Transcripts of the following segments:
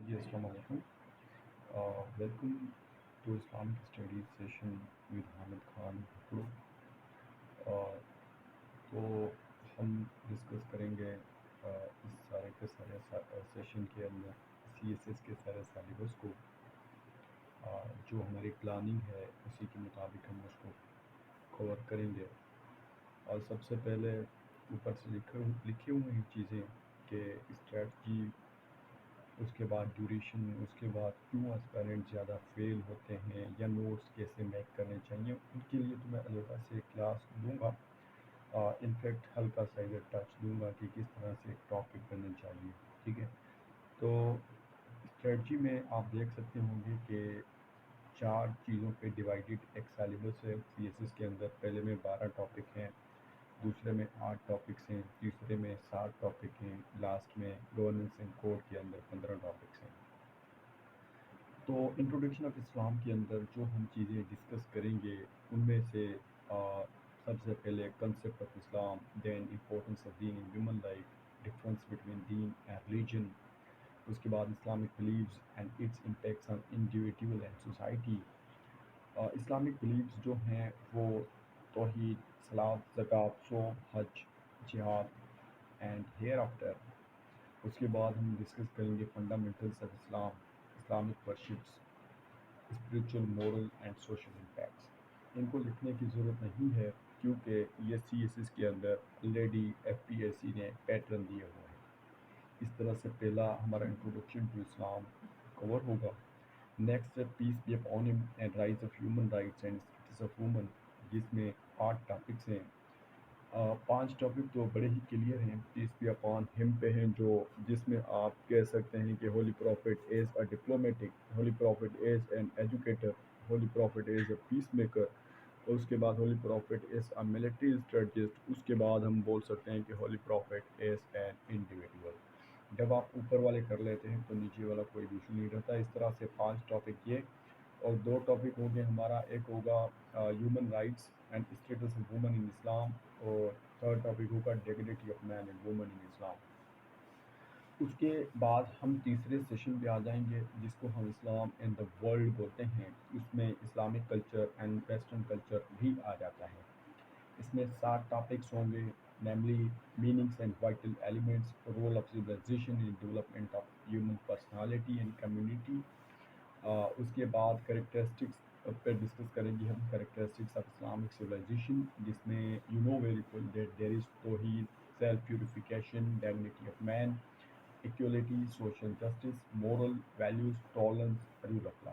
جی السلام علیکم welcome to Islamic studies session with Hamid Khan بھکڑو تو ہم ڈسکس کریں گے اس سارے کے سارے سیشن کے اندر سی ایس ایس کے سارے سیلیبس کو جو ہماری پلاننگ ہے اسی کے مطابق ہم اس کو کور کریں گے اور سب سے پہلے اوپر سے لکھی ہوئی ہیں چیزیں کہ اسٹریٹجی، اس کے بعد ڈیوریشن، اس کے بعد کیوں اسپیرنٹ زیادہ فیل ہوتے ہیں یا نوٹس کیسے میک کرنے چاہیے، ان کے لیے تو میں علیحدہ سے کلاس دوں گا۔ انفیکٹ ہلکا سا ادھر ٹچ دوں گا کہ کس طرح سے ایک ٹاپک کرنا چاہیے، ٹھیک ہے۔ تو اسٹریٹجی میں آپ دیکھ سکتے ہوں گے کہ چار چیزوں پہ ڈیوائڈیڈ ایک سیلیبس ہے سی ایس ایس کے اندر۔ پہلے میں 12 ٹاپک ہیں، دوسرے میں 8 ٹاپکس ہیں، تیسرے میں 7 ٹاپک ہیں، لاسٹ میں گورننس اینڈ کوڈ کے اندر 15 ٹاپکس ہیں۔ تو انٹروڈکشن آف اسلام کے اندر جو ہم چیزیں ڈسکس کریں گے ان میں سے سب سے پہلے کنسیپٹ آف اسلام، دین امپورٹنس آف دین in human life, difference between دین اینڈ ریلیجن، اس کے بعد Islamic beliefs and its impacts on individual and society. Islamic beliefs جو ہیں وہ توحید، صلاۃ، زکوٰۃ، صوم، حج، جہاد اینڈ ہیئر آفٹر۔ اس کے بعد ہم ڈسکس کریں گے fundamentals of Islam, Islamic worships, spiritual, moral and social impacts. ان کو لکھنے کی ضرورت نہیں ہے کیونکہ یہ سی ایس ایس کے اندر already F P S C نے پیٹرن دیے ہوئے ہیں۔ اس طرح سے پہلا ہمارا انٹروڈکشن ٹو اسلام کور ہوگا۔ نیکسٹ ہے peace be upon him and rise of human rights and status of woman, جس میں 8 ٹاپکس ہیں۔ 5 ٹاپک تو بڑے ہی کلیئر ہیں۔ پیس بی اپون ہم پہ ہیں جس میں آپ کہہ سکتے ہیں کہ holy prophet as a diplomatic, holy prophet as an educator, holy prophet as a peace maker, اور اس کے بعد holy prophet as a military strategist. اس کے بعد ہم بول سکتے ہیں کہ holy prophet as an individual. جب آپ اوپر والے کر لیتے ہیں تو نیچے والا کوئی بھی ایشو نہیں رہتا۔ اس طرح سے 5 ٹاپک یہ، اور 2 ٹاپک ہوں گے ہمارا، ایک ہوگا human rights and status of women in Islam, اور تھرڈ ٹاپک ہوگا dignity of man and women in Islam. اس کے بعد ہم تیسرے سیشن پہ آ جائیں گے جس کو ہم اسلام ان دا ورلڈ بولتے ہیں۔ اس میں Islamic culture and western culture بھی آ جاتا ہے۔ اس میں 7 ٹاپکس ہوں گے، namely meanings and vital elements, role of civilization in development of human personality and community. اس کے بعد کریکٹرسٹکس پہ ڈسکس کریں گے ہم، کریکٹرسٹکس آف اسلامک سویلائزیشن، جس میں you know very well that there is توحید، self purification, dignity of man, equality, social justice, moral values, tolerance, rule of law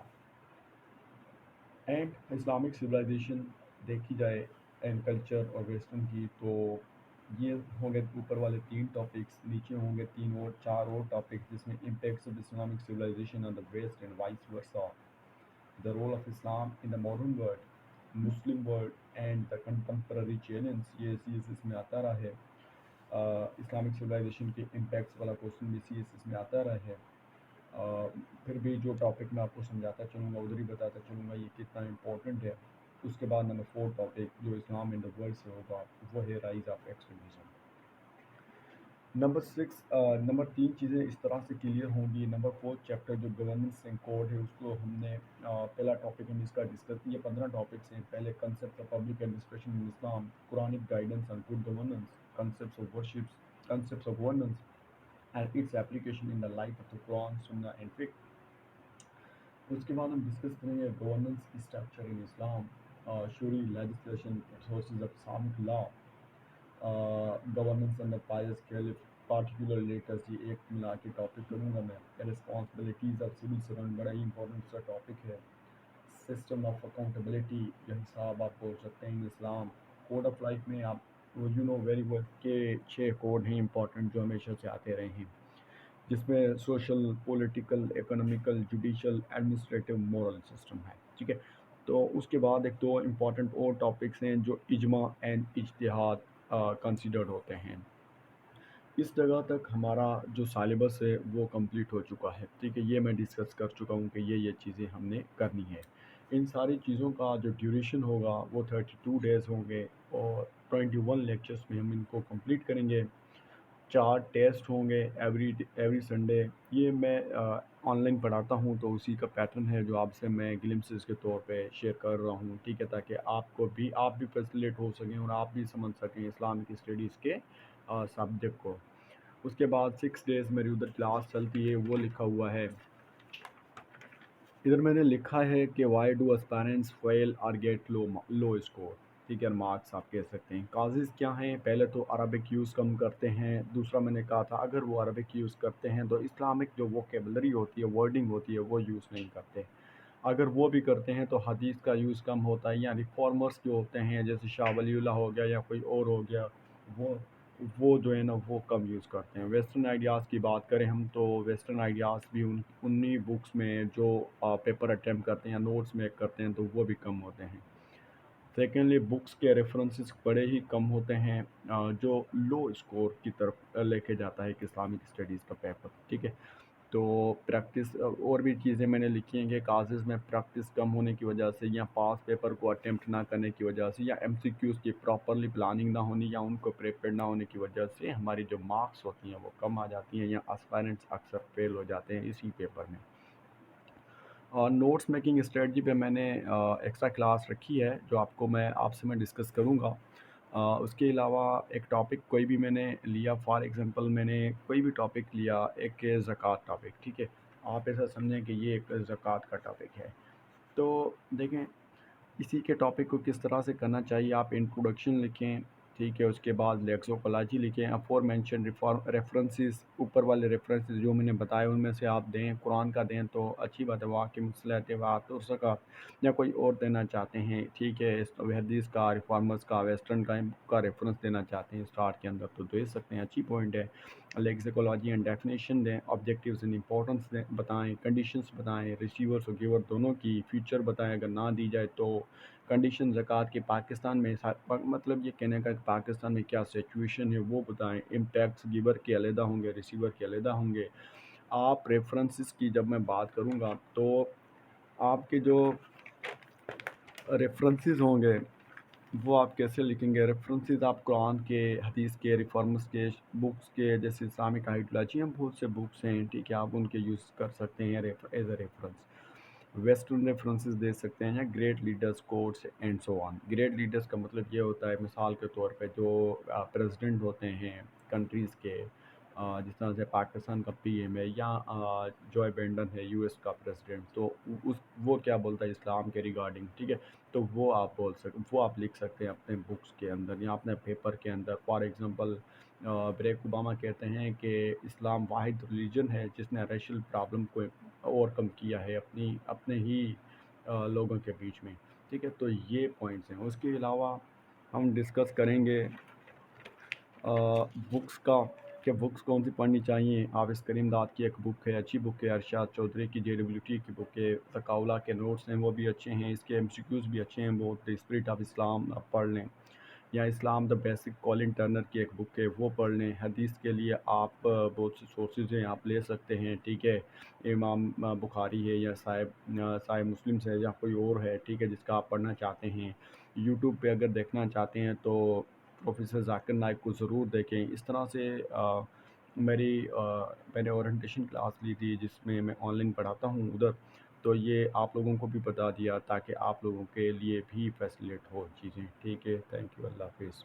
and Islamic civilization دیکھی جائے اینڈ کلچر اور western کی، تو یہ ہوں گے اوپر والے 3 ٹاپکس۔ نیچے ہوں گے 4 اور ٹاپکس جس میں impacts of Islamic civilization on the West and vice versa, the role of Islam in the modern world, Muslim world and the contemporary challenge۔ یہ سی ایس ایس میں آتا رہا ہے۔ اسلامک سویلائزیشن کے امپیکٹس والا کوشچن بھی سی ایس ایس میں آتا رہا ہے۔ پھر بھی جو ٹاپک میں آپ کو سمجھاتا چلوں گا ادھر ہی بتاتا چلوں گا یہ کتنا امپورٹنٹ ہے۔ اس کے بعد نمبر 4 ٹاپک جو اسلام ان دا ورلڈ سے ہوگا وہ ہے رائز آف ایکسٹریمزم۔ نمبر 3 چیزیں اس طرح سے کلیئر ہوں گی۔ نمبر 4 چیپٹر جو گورننس اینڈ کوڈ ہے اس کو ہم نے پہلا ٹاپک ہم اس کا ڈسکس کیا۔ 15 ٹاپکس ہیں۔ پہلے concept of public administration in Islam, Quranic guidance on good governance, concepts of worships, concepts of governance and its application in the light of the Quran, سنہ اینڈ فقہ۔ اس کے بعد ہم ڈسکس کریں گے گورننس اسٹرکچر ان اسلام، شوری legislation, sources of Islamic law, governance under pious caliph, particular letters, یہ ایک ملا کے ٹاپک کروں گا میں۔ ریسپانسبلٹیز آف سول سرونٹ، بڑا ہی امپورٹنٹ سا ٹاپک ہے۔ سسٹم آف اکاؤنٹیبلٹی، جو حساب آپ بول سکتے ہیں اسلام۔ کوڈ آف لائف میں آپ یو نو ویری ویل کہ 6 کوڈ ہیں امپورٹنٹ جو ہمیشہ سے آتے رہے ہیں، جس میں social, political, economical, judicial, administrative, moral system ہے، ٹھیک ہے۔ تو اس کے بعد ایک 2 امپورٹنٹ اور ٹاپکس ہیں جو اجماع اینڈ اجتہاد کنسیڈرڈ ہوتے ہیں۔ اس جگہ تک ہمارا جو سیلیبس ہے وہ کمپلیٹ ہو چکا ہے، ٹھیک ہے۔ یہ میں ڈسکس کر چکا ہوں کہ یہ چیزیں ہم نے کرنی ہے۔ ان ساری چیزوں کا جو ڈیوریشن ہوگا وہ 32 ڈیز ہوں گے، اور 21 لیکچرز میں ہم ان کو کمپلیٹ کریں گے۔ 4 ٹیسٹ ہوں گے ایوری سنڈے۔ یہ میں آن لائن پڑھاتا ہوں تو اسی کا پیٹرن ہے جو آپ سے میں گلمسز کے طور پہ شیئر کر رہا ہوں، ٹھیک ہے، تاکہ آپ بھی فیسلیٹ ہو سکیں اور آپ بھی سمجھ سکیں اسلامک اسٹڈیز کے سبجیکٹ کو۔ اس کے بعد 6 ڈیز میری ادھر کلاس چلتی ہے، وہ لکھا ہوا ہے ادھر میں نے لکھا ہے کہ وائی ڈو اسپائرنٹس فیل اور گیٹ لو اسکور، ٹھیک ہے، مارکس آپ کہہ سکتے ہیں۔ کازز کیا ہیں؟ پہلے تو عربک یوز کم کرتے ہیں، دوسرا میں نے کہا تھا اگر وہ عربک یوز کرتے ہیں تو اسلامک جو ووکیبلری ہوتی ہے، ورڈنگ ہوتی ہے، وہ یوز نہیں کرتے۔ اگر وہ بھی کرتے ہیں تو حدیث کا یوز کم ہوتا ہے، یعنی ریفارمرس جو ہوتے ہیں جیسے شاہ ولی اللہ ہو گیا یا کوئی اور ہو گیا، وہ وہ جو ہے نا وہ کم یوز کرتے ہیں۔ ویسٹرن آئیڈیاز کی بات کریں ہم تو ویسٹرن آئیڈیاز بھی انہی بکس میں جو پیپر اٹیمپٹ کرتے ہیں، نوٹس میک کرتے ہیں، تو وہ بھی کم ہوتے ہیں۔ سیکنڈلی بکس کے ریفرنسز بڑے ہی کم ہوتے ہیں، جو لو اسکور کی طرف لے کے جاتا ہے ایک اسلامک اسٹڈیز کا پیپر، ٹھیک ہے۔ تو پریکٹس اور بھی چیزیں میں نے لکھی ہیں کہ کازز میں پریکٹس کم ہونے کی وجہ سے، یا پاس پیپر کو اٹیمپٹ نہ کرنے کی وجہ سے، یا ایم سی کیوز کی پراپرلی پلاننگ نہ ہونی یا ان کو پریپیئر نہ ہونے کی وجہ سے ہماری جو مارکس ہوتی ہیں وہ کم آ جاتی ہیں، یا اسپائرنٹس اکثر فیل ہو جاتے ہیں اسی پیپر میں۔ اور نوٹس میکنگ اسٹریٹجی پہ میں نے ایکسٹرا کلاس رکھی ہے جو آپ سے میں ڈسکس کروں گا۔ اس کے علاوہ ایک ٹاپک کوئی بھی میں نے لیا، فار ایگزامپل میں نے کوئی بھی ٹاپک لیا، ایک زکوٰۃ ٹاپک، ٹھیک ہے، آپ ایسا سمجھیں کہ یہ ایک زکوٰۃ کا ٹاپک ہے، تو دیکھیں اسی کے ٹاپک کو کس طرح سے کرنا چاہیے۔ آپ انٹروڈکشن لکھیں، ٹھیک ہے، اس کے بعد لیکسوکولوجی لکھیں، افور مینشن ریفرنسز، اوپر والے ریفرنسز جو میں نے بتائے ان میں سے آپ دیں، قرآن کا دیں تو اچھی بات ہے، واقع مصلحت بات اور زکوٰۃ، یا کوئی اور دینا چاہتے ہیں، ٹھیک ہے، حدیث کا، ریفارمرز کا، ویسٹرن کا ریفرنس دینا چاہتے ہیں اسٹارٹ کے اندر تو دے سکتے ہیں، اچھی پوائنٹ ہے۔ لیکسیکولوجی اینڈ ڈیفینیشن دیں، آبجیکٹیوز اینڈ امپورٹنس دیں، بتائیں، کنڈیشنز بتائیں، ریسیورس اور گیور دونوں کی فیچر بتائیں، اگر نہ دی جائے تو کنڈیشن زکوٰۃ کے پاکستان میں، مطلب یہ کہنے کا کہ پاکستان میں کیا سچویشن ہے وہ بتائیں، امپیکٹس گیور کے علیحدہ ہوں گے، ریسیور کے علیحدہ ہوں گے۔ آپ ریفرنسز کی جب میں بات کروں گا تو آپ کے جو ریفرنسز ہوں گے وہ آپ کیسے لکھیں گے؟ ریفرنسز آپ قرآن کے، حدیث کے، ریفارمرز کے، بکس کے، جیسے اسلامک آئیڈیالوجی ہیں، بہت سے بکس ہیں، ٹھیک ہے، آپ ان کے یوز کر سکتے ہیں as a reference. Western references دے سکتے ہیں، یا great leaders quotes and so on. Great leaders کا مطلب یہ ہوتا ہے مثال کے طور پہ جو پریزیڈنٹ ہوتے ہیں کنٹریز کے، جس طرح سے پاکستان کا پی ایم ہے، یا جو بائیڈن ہے یو ایس کا پریزیڈنٹ، تو وہ کیا بولتا ہے اسلام کے ریگارڈنگ، ٹھیک ہے، تو وہ آپ لکھ سکتے ہیں اپنے بکس کے اندر یا اپنے پیپر کے اندر۔ فار ایگزامپل بریک اوباما کہتے ہیں کہ اسلام واحد ریلیجن ہے جس نے ریشل پرابلم کو اوور کم کیا ہے اپنے ہی لوگوں کے بیچ میں، ٹھیک ہے، تو یہ پوائنٹس ہیں۔ اس کے علاوہ ہم ڈسکس کریں گے بکس کا، کہ بکس کون سی پڑھنی چاہیے۔ حافظ کریم داد کی ایک بک ہے، اچھی بک ہے، ارشاد چودھری کی JWT کی بک ہے، ثقاولہ کے نوٹس ہیں وہ بھی اچھے ہیں، اس کے MCQs بھی اچھے ہیں بہت، اسپرٹ آف اسلام آپ پڑھ لیں، یا اسلام دا بیسک کولن ٹرنر کی ایک بک ہے وہ پڑھ لیں۔ حدیث کے لیے آپ بہت سے سورسز ہیں آپ لے سکتے ہیں، ٹھیک ہے، امام بخاری ہے، یا صحیح مسلم سے، یا کوئی اور ہے، ٹھیک ہے، جس کا آپ پڑھنا چاہتے ہیں۔ یوٹیوب پہ اگر دیکھنا چاہتے ہیں تو پروفیسر ذاکر نائک کو ضرور دیکھیں۔ اس طرح سے میں نے اورینٹیشن کلاس لی تھی جس میں آن لائن پڑھاتا ہوں ادھر، تو یہ آپ لوگوں کو بھی بتا دیا تاکہ آپ لوگوں کے لیے بھی فیسلیٹ ہو چیزیں، ٹھیک ہے، تھینک یو، اللہ حافظ۔